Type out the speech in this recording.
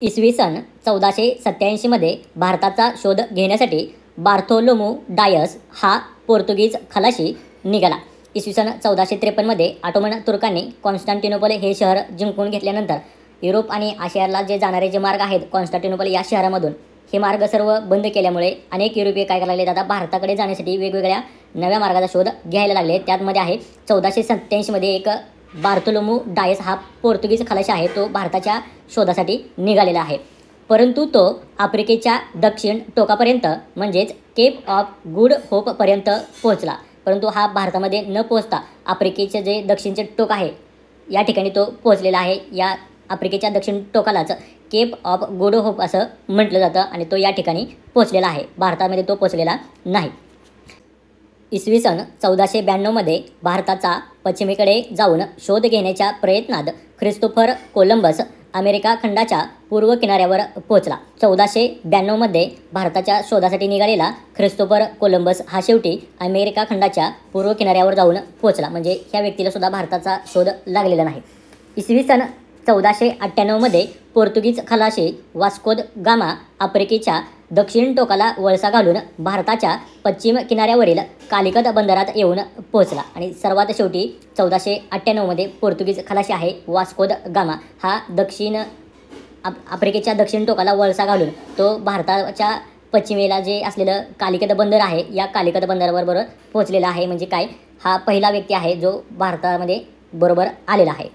इसवी सन 1487 मध्ये भारताचा शोध घेण्यासाठी बार्थोलोमू डायस हा पोर्तुगीज खलाशी निघाला. इसवी सन 1453 मध्ये ऑटोमन तुर्कांनी कॉन्स्टँटिनोपल हे शहर जिंकून घेतल्यानंतर युरोप आणि आशियाला जे जाणारे जे मार्ग आहेत कॉन्स्टँटिनोपल या शहरामधून, हे मार्ग सर्व बंद केल्यामुळे अनेक युरोपीय काय करायला लागले, आता भारताकडे जाण्यासाठी वेगवेगळ्या नव्या मार्गाचा शोध घ्यायला लागले. त्यामध्ये आहे 1487 मध्ये एक बार्थोलोमू डायस हा पोर्तुगीज खलाशी आहे, तो भारताच्या शोधासाठी निघालेला आहे. परंतु तो आफ्रिकेच्या दक्षिण टोकापर्यंत म्हणजेच केप ऑफ गुड होपपर्यंत पोहोचला. परंतु हा भारतामध्ये न पोहोचता आफ्रिकेचे जे दक्षिणचे टोक आहे या ठिकाणी तो पोहोचलेला आहे. या आफ्रिकेच्या दक्षिण टोकालाच केप ऑफ गुड होप असं म्हटलं जातं आणि तो या ठिकाणी पोहोचलेला आहे. भारतामध्ये तो पोहोचलेला नाही. इसवी सन 1492 मध्ये भारताचा पश्चिमेकडे जाऊन शोध घेण्याच्या प्रयत्नात ख्रिस्तोफर कोलंबस अमेरिका खंडाच्या पूर्व किनाऱ्यावर पोहोचला. 1492 मध्ये भारताच्या शोधासाठी निघालेला ख्रिस्तोफर कोलंबस हा शेवटी अमेरिका खंडाच्या पूर्व किनाऱ्यावर जाऊन पोहोचला. म्हणजे ह्या व्यक्तीला सुद्धा भारताचा शोध लागलेला नाही. इसवी सन 1498 मध्ये पोर्तुगीज खलाशी वास्को द गामा आफ्रिकेच्या दक्षिण टोकाला वळसा घालून भारताच्या पश्चिम किनाऱ्यावरील कालिकत बंदरात येऊन पोहोचला. आणि सर्वात शेवटी 1498 मध्ये पोर्तुगीज खलाशी आहे वास्को द गामा हा आफ्रिकेच्या दक्षिण टोकाला वळसा घालून तो भारताच्या पश्चिमेला जे असलेलं कालिकत बंदर आहे या कालिकत बंदराबरोबर पोहोचलेला आहे. म्हणजे काय, हा पहिला व्यक्ती आहे जो भारतामध्ये बरोबर आलेला आहे.